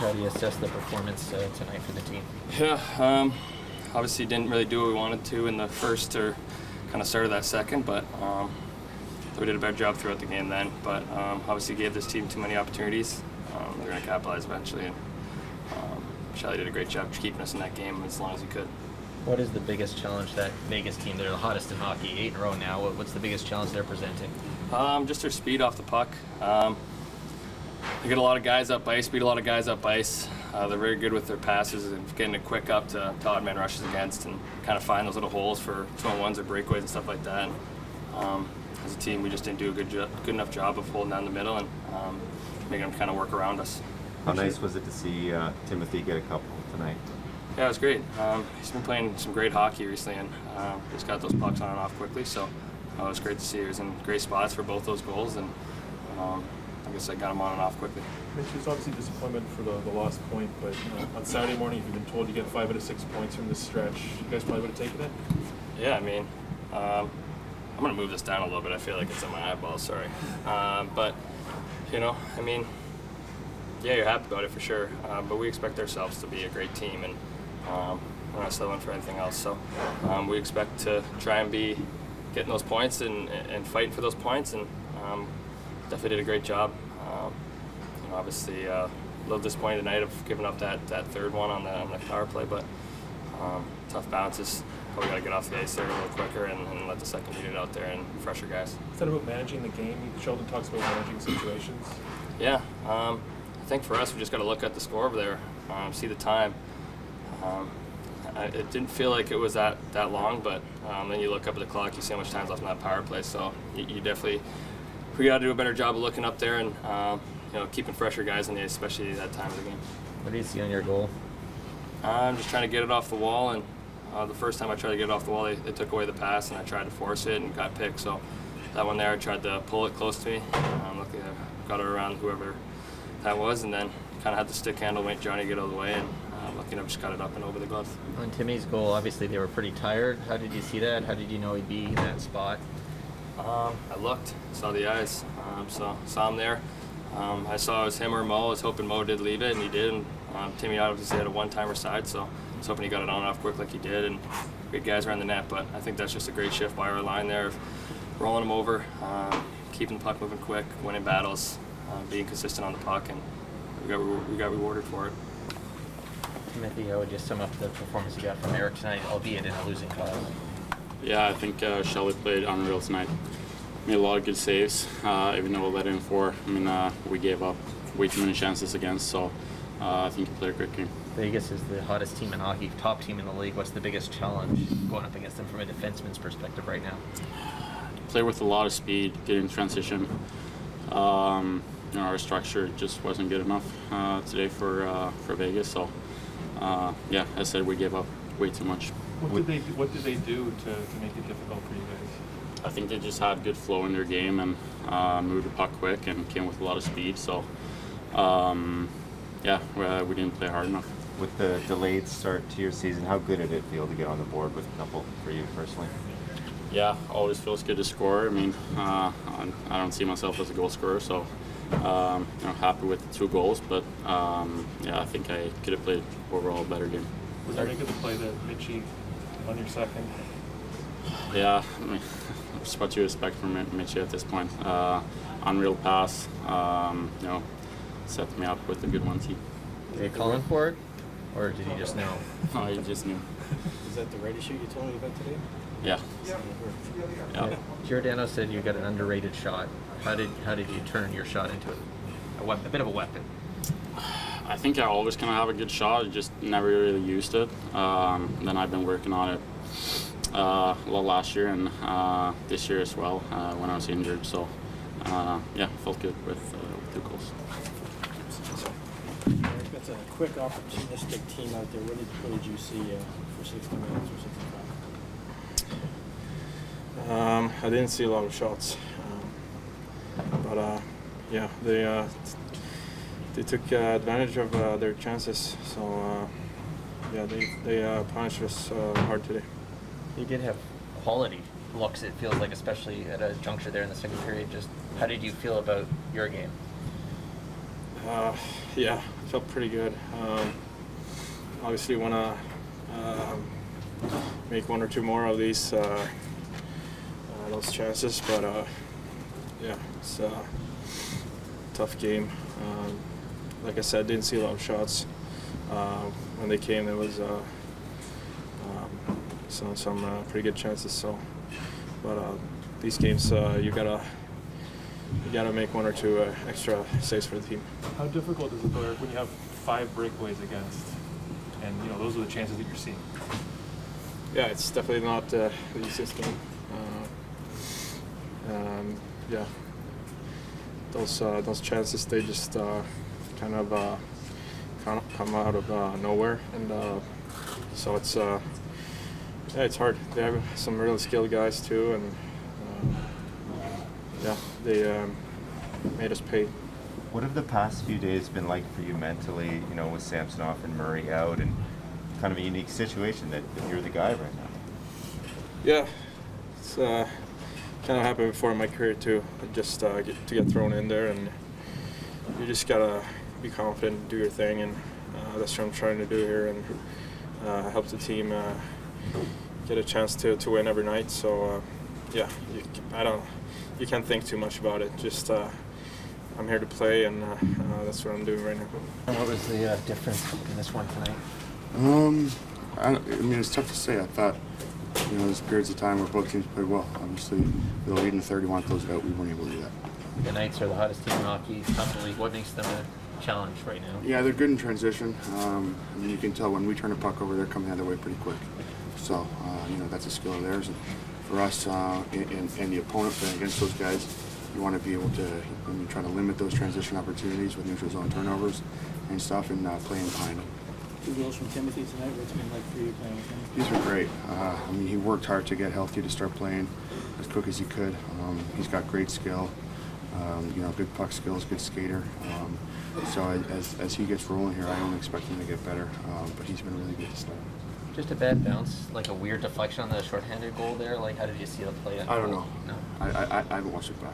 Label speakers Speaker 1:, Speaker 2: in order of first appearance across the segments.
Speaker 1: how do you assess the performance tonight for the team?
Speaker 2: Yeah, obviously didn't really do what we wanted to in the first or kind of started that second, but we did a better job throughout the game then. But obviously gave this team too many opportunities. They're going to capitalize eventually, and Sheldon did a great job keeping us in that game as long as he could.
Speaker 1: What is the biggest challenge that Vegas team, they're the hottest in hockey, 8 in a row now, what's the biggest challenge they're presenting?
Speaker 2: Just their speed off the puck. They get a lot of guys up ice, beat a lot of guys up ice. They're very good with their passes and getting it quick up to odd man rushes against and kind of find those little holes for 2-on-1s or breakaways and stuff like that. And, as a team, we just didn't do a good enough job of holding down the middle and making them kind of work around us.
Speaker 3: How nice was it to see Timothy get a couple tonight?
Speaker 2: Yeah, it was great. He's been playing some great hockey recently, and he's got those pucks on and off quickly, so it was great to see. He was in great spots for both those goals, and I guess I got him on and off quickly.
Speaker 4: Mitch, it's obviously disappointment for the lost point, but on Saturday morning, if you've been told you get 5 out of 6 points from this stretch, you guys probably would have taken it?
Speaker 2: Yeah, I mean, I'm going to move this down a little bit. I feel like it's on my eyeballs, sorry. But, you know, I mean, yeah, you're happy about it for sure, but we expect ourselves to be a great team, and we're not settling for anything else. So we expect to try and be getting those points and fighting for those points, and definitely did a great job. You know, obviously, a little disappointed tonight of giving up that third one on the power play, but tough bounces. Probably got to get off the ice there a little quicker and let the second unit out there and fresher guys.
Speaker 4: Is that about managing the game? Sheldon talks about managing situations.
Speaker 2: Yeah, I think for us, we just got to look at the score over there, see the time. It didn't feel like it was that long, but then you look up at the clock, you see how much time's left in that power play. So you definitely, we got to do a better job of looking up there and you know, keeping fresher guys in the ice, especially that time of the game.
Speaker 1: What do you see on your goal?
Speaker 2: I'm just trying to get it off the wall, and the first time I tried to get it off the wall, they took away the pass, and I tried to force it and got picked. So that one there, I tried to pull it close to me. Luckily, I got it around whoever that was, and then kind of had the stick handle, wait Johnny to get out of the way, and lucky enough just got it up and over the glove.
Speaker 1: On Timmy's goal, obviously they were pretty tired. How did you see that? How did you know he'd be in that spot?
Speaker 2: I looked, saw the eyes, so saw him there. I saw it was him or Mo. I was hoping Mo did leave it, and he did. And Timmy obviously had a one-timer side, so I was hoping he got it on and off quick like he did, and great guys around the net. But I think that's just a great shift by our line there of rolling them over, keeping the puck moving quick, winning battles, being consistent on the puck, and we got rewarded for it.
Speaker 1: Timothy, how would you sum up the performance you got from Erik tonight, albeit in a losing cause?
Speaker 5: Yeah, I think Sheldon played unreal tonight. Made a lot of good saves, even though we let in 4. I mean, we gave up way too many chances against, so I think he played a great game.
Speaker 1: Vegas is the hottest team in hockey, top team in the league. What's the biggest challenge going up against them from a defenseman's perspective right now?
Speaker 5: Play with a lot of speed, get in transition. You know, our structure just wasn't good enough today for Vegas, so yeah, as I said, we gave up way too much.
Speaker 4: What did they do to make it difficult for you guys?
Speaker 5: I think they just had good flow in their game and moved the puck quick and came with a lot of speed. So, yeah, we didn't play hard enough.
Speaker 3: With the delayed start to your season, how good did it feel to get on the board with a couple for you personally?
Speaker 5: Yeah, always feels good to score. I mean, I don't see myself as a goal scorer, so you know, happy with the 2 goals. But yeah, I think I could have played overall a better game.
Speaker 4: Was there any good to play that Mitchie on your second?
Speaker 5: Yeah, I mean, just what you expect from Mitchie at this point. Unreal pass, you know, set me up with a good 1-2.
Speaker 1: Were you calling for it, or did you just know?
Speaker 5: No, he just knew.
Speaker 6: Is that the ready shoot you told me about today?
Speaker 5: Yeah. Yeah.
Speaker 1: Giordano said you got an underrated shot. How did you turn your shot into a bit of a weapon?
Speaker 5: I think I always kind of have a good shot, just never really used it. Then I've been working on it a lot last year and this year as well when I was injured. So yeah, felt good with 2 goals.
Speaker 6: That's a quick, opportunistic team out there. What did you see for 60 minutes or 65?
Speaker 7: I didn't see a lot of shots, but yeah, they took advantage of their chances. So yeah, they punished us hard today.
Speaker 1: You did have quality looks, it feels like, especially at a juncture there in the second period. Just how did you feel about your game?
Speaker 7: Yeah, felt pretty good. Obviously, want to make one or two more of these those chances, but yeah, it's a tough game. Like I said, didn't see a lot of shots. When they came, there was some pretty good chances. So, but these games, you gotta make one or two extra saves for the team.
Speaker 4: How difficult is it though when you have 5 breakaways against, and you know those are the chances that you're seeing?
Speaker 7: Yeah, it's definitely not the easiest game. Yeah, those chances, they just kind of come out of nowhere, and so it's yeah, it's hard. They have some really skilled guys too, and yeah, they made us pay.
Speaker 3: What have the past few days been like for you mentally, you know, with Samsonov and Murray out, and kind of a unique situation that you're the guy right now?
Speaker 7: Yeah, it's kind of happened before in my career too. Just get thrown in there, and you just gotta be confident and do your thing, and that's what I'm trying to do here, and help the team get a chance to win every night. So yeah, you can't think too much about it. Just I'm here to play, and that's what I'm doing right now.
Speaker 1: What was the difference in this one tonight?
Speaker 8: I mean, it's tough to say. I thought, you know, there's periods of time where both teams played well. Obviously, we were leading 31, closed it out. We weren't able to do that.
Speaker 1: The Knights are the hottest team in hockey, top of the league. What makes them a challenge right now?
Speaker 8: Yeah, they're good in transition. I mean, you can tell when we turn a puck over, they're coming the other way pretty quick. So, you know, that's a skill of theirs. And for us and the opponent playing against those guys, you want to be able to try to limit those transition opportunities with neutral zone turnovers and stuff, and playing behind them.
Speaker 6: 2 goals from Timothy tonight. What's it been like for you playing with him?
Speaker 8: He's been great. I mean, he worked hard to get healthy to start playing as quick as he could. He's got great skill, you know, good puck skills, good skater. So as he gets rolling here, I don't expect him to get better, but he's been really good to start.
Speaker 1: Just a bad bounce, like a weird deflection on the shorthanded goal there. Like, how did you see the play?
Speaker 8: I don't know.
Speaker 1: No.
Speaker 8: I haven't watched it back.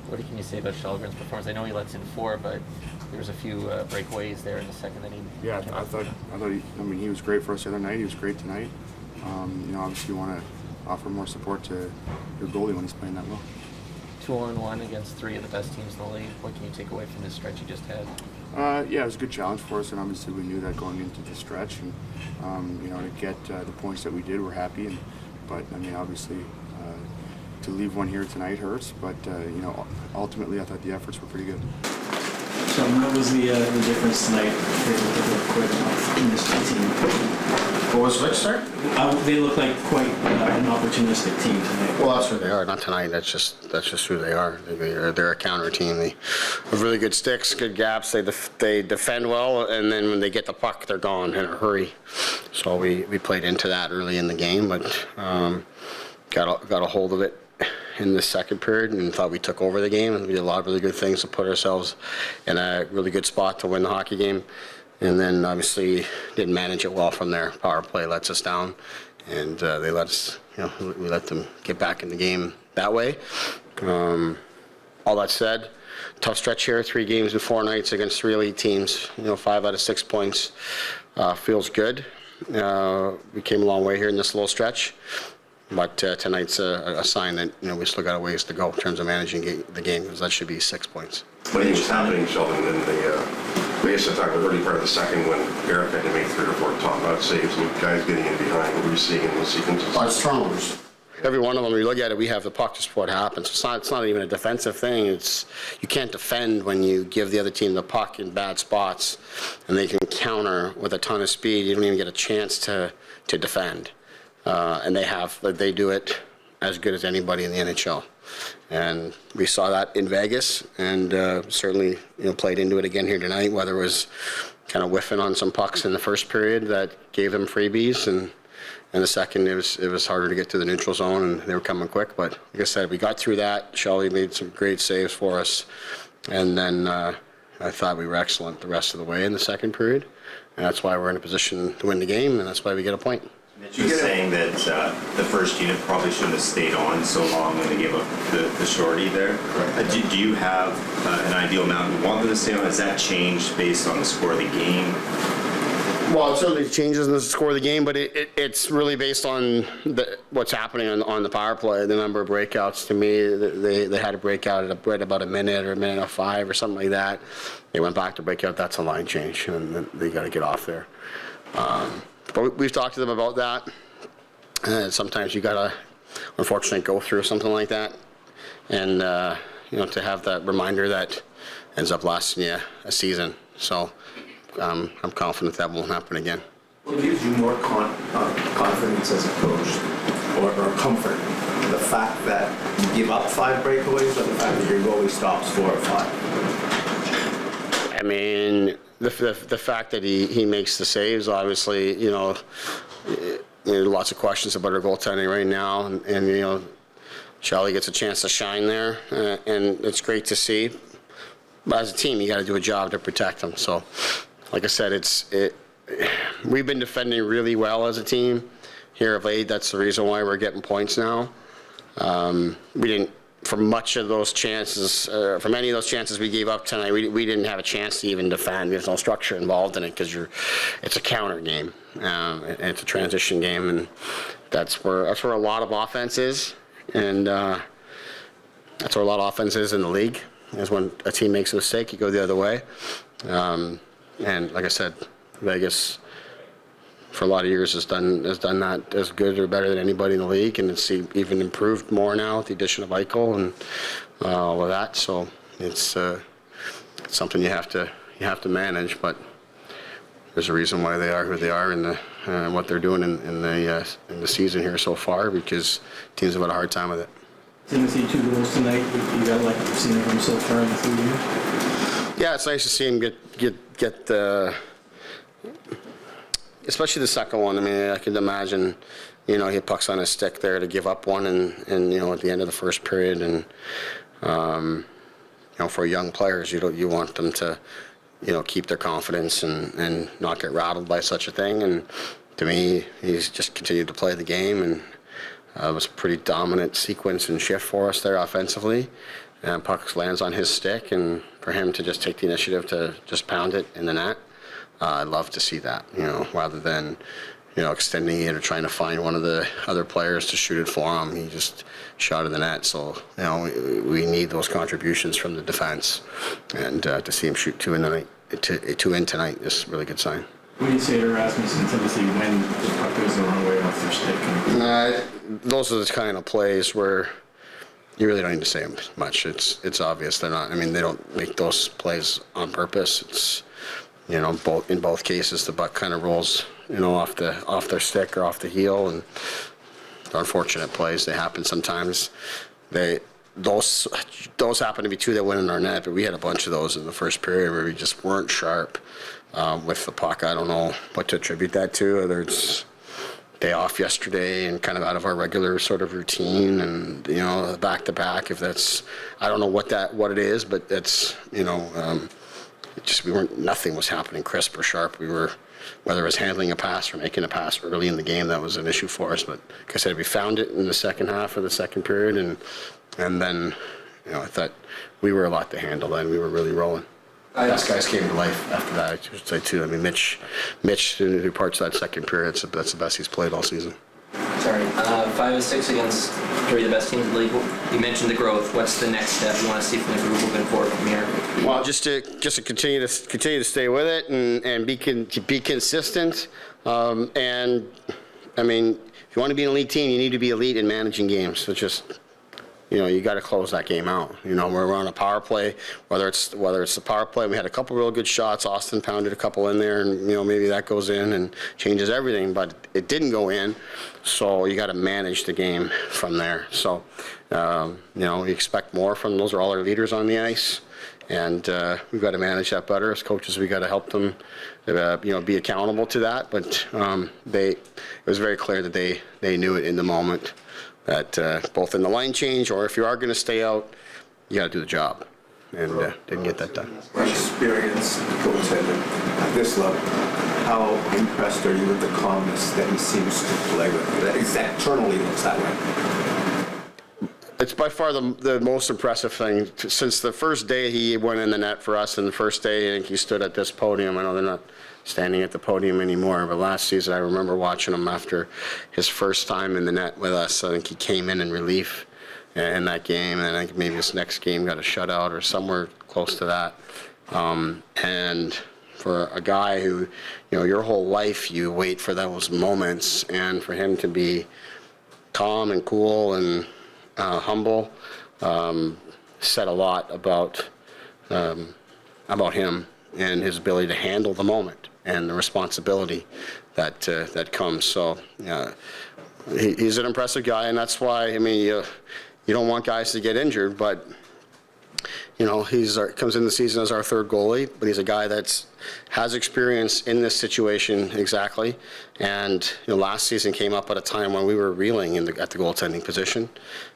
Speaker 1: What can you say about Sheldon's performance? I know he lets in 4, but there was a few breakaways there in the second that he.
Speaker 8: Yeah, I thought he was great for us the other night. He was great tonight. You know, obviously you want to offer more support to your goalie when he's playing that well.
Speaker 1: 2-on-1 against 3 of the best teams in the league. What can you take away from this stretch you just had?
Speaker 8: Yeah, it was a good challenge for us, and obviously we knew that going into the stretch, and you know, to get the points that we did, we're happy. But I mean, obviously, to leave one here tonight hurts. But you know, ultimately, I thought the efforts were pretty good.
Speaker 9: So what was the difference tonight in this team?
Speaker 10: What was which, sir?
Speaker 9: They look like quite an opportunistic team tonight.
Speaker 10: Well, that's who they are. Not tonight. That's just who they are. They're a counter team. They have really good sticks, good gaps. They defend well, and then when they get the puck, they're gone in a hurry. So we played into that early in the game, but got a hold of it in the second period and thought we took over the game, and we did a lot of really good things to put ourselves in a really good spot to win the hockey game. And then obviously didn't manage it well from there. Power play lets us down, and they let us, you know, we let them get back in the game that way. All that said, tough stretch here, 3 games in 4 nights against 3 elite teams. You know, 5 out of 6 points feels good. We came a long way here in this little stretch, but tonight's a sign that, you know, we still got a ways to go in terms of managing the game, because that should be 6 points.
Speaker 11: What do you think was happening, Sheldon, in I guess I talked about the early part of the second when Erik had to make 3 or 4 top-out saves and guys getting in behind? What were you seeing in those sequences?
Speaker 10: Our turnovers. Every one of them, when you look at it, we have the puck just what happens. It's not even a defensive thing. You can't defend when you give the other team the puck in bad spots, and they can counter with a ton of speed. You don't even get a chance to defend. And they do it as good as anybody in the NHL. And we saw that in Vegas, and certainly, you know, played into it again here tonight. Whether it was kind of whiffing on some pucks in the first period that gave them freebies, and in the second it was harder to get to the neutral zone, and they were coming quick. But like I said, we got through that. Shelly made some great saves for us, and then I thought we were excellent the rest of the way in the second period, and that's why we're in a position to win the game, and that's why we get a point.
Speaker 3: Mitch was saying that the first unit probably shouldn't have stayed on so long when they gave up the shorty there. Do you have an ideal amount you want them to stay on? Has that changed based on the score of the game?
Speaker 10: Well, it certainly changes in the score of the game, but it's really based on what's happening on the power play. The number of breakouts, to me, they had a breakout at right about a minute or a minute and 5 or something like that. They went back to breakout. That's a line change, and they got to get off there. But we've talked to them about that. And sometimes you got to, unfortunately, go through something like that, and to have that reminder that ends up lasting you a season. So. I'm confident that won't happen again.
Speaker 9: What gives you more confidence as a coach or comfort? The fact that you give up 5 breakaways or the fact that your goalie stops 4 or 5?
Speaker 10: I mean, the fact that he makes the saves, obviously, lots of questions about our goaltending right now. And Charlie gets a chance to shine there, and it's great to see. But as a team, you got to do a job to protect them. So. Like I said, we've been defending really well as a team here of late. That's the reason why we're getting points now. We didn't, for much of those chances, for many of those chances we gave up tonight, we didn't have a chance to even defend. There's no structure involved in it because it's a counter game. It's a transition game, and that's where a lot of offense is, and that's where a lot of offense is in the league. Is when a team makes a mistake, you go the other way. And like I said, Vegas for a lot of years has done that as good or better than anybody in the league, and it's even improved more now with the addition of Eichel and all of that. So it's something you have to manage, but there's a reason why they are who they are and what they're doing in the season here so far, because teams have had a hard time with it.
Speaker 6: Didn't see 2 goals tonight. You got like you've seen him so far in the 3 years.
Speaker 10: Yeah, it's nice to see him get especially the second one. I mean, I can imagine, he had pucks on his stick there to give up one, and at the end of the first period, and for young players, you want them to, keep their confidence and not get rattled by such a thing. And to me, he's just continued to play the game, and it was a pretty dominant sequence and shift for us there offensively. And puck lands on his stick, and for him to just take the initiative to just pound it in the net, I'd love to see that, rather than, extending it or trying to find one of the other players to shoot it for him. He just shot in the net. So, we need those contributions from the defense, and to see him shoot 2 in tonight is a really good sign.
Speaker 6: What do you say to Rasmussen typically when the puck goes the wrong way off their stick?
Speaker 10: Those are the kind of plays where you really don't need to say much. It's obvious they're not. I mean, they don't make those plays on purpose. It's in both cases the puck kind of rolls off their stick or off the heel, and they're unfortunate plays. They happen sometimes. Those happen to be 2 that went in our net, but we had a bunch of those in the first period where we just weren't sharp with the puck. I don't know what to attribute that to. Whether it's day off yesterday and kind of out of our regular sort of routine, and back to back. If that's, I don't know what it is, but it's nothing was happening crisp or sharp. We were, whether it was handling a pass or making a pass early in the game, that was an issue for us. But like I said, we found it in the second half of the second period, and then I thought we were a lot to handle. Then we were really rolling. Best guys came to life after that, I should say, too. I mean, Mitch, who parts of that second period, that's the best he's played all season.
Speaker 12: Sorry, 5-6 against 3 of the best teams in the league. You mentioned the growth. What's the next step you want to see from the group moving forward from here?
Speaker 10: Well, just to continue to stay with it and be consistent. And I mean, if you want to be an elite team, you need to be elite in managing games. So just. You got to close that game out. We're on a power play, whether it's the power play. We had a couple real good shots. Austin pounded a couple in there, and maybe that goes in and changes everything. But it didn't go in, so you got to manage the game from there. So we expect more from those. Are all our leaders on the ice, and we've got to manage that better as coaches. We got to help them, be accountable to that. But it was very clear that they knew it in the moment. That both in the line change or if you are going to stay out, you got to do the job, and didn't get that done.
Speaker 9: Experienced goaltender at this level, how impressed are you with the calmness that he seems to play with? That externally looks that way.
Speaker 10: It's by far the most impressive thing. Since the first day he went in the net for us, and the first day I think he stood at this podium. I know they're not standing at the podium anymore, but last season I remember watching him after his first time in the net with us. I think he came in relief in that game, and I think maybe his next game got a shutout or somewhere close to that. And for a guy who, your whole life you wait for those moments, and for him to be calm and cool and humble, said a lot about him and his ability to handle the moment and the responsibility that comes. So he's an impressive guy, and that's why, you don't want guys to get injured, but comes in the season as our third goalie, but he's a guy that has experience in this situation exactly. And last season came up at a time when we were reeling at the goaltending position,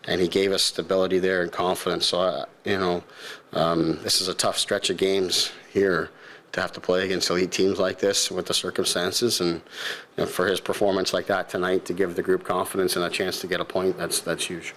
Speaker 10: and he gave us stability there and confidence. So this is a tough stretch of games here to have to play against elite teams like this with the circumstances, and for his performance like that tonight to give the group confidence and a chance to get a point, that's huge.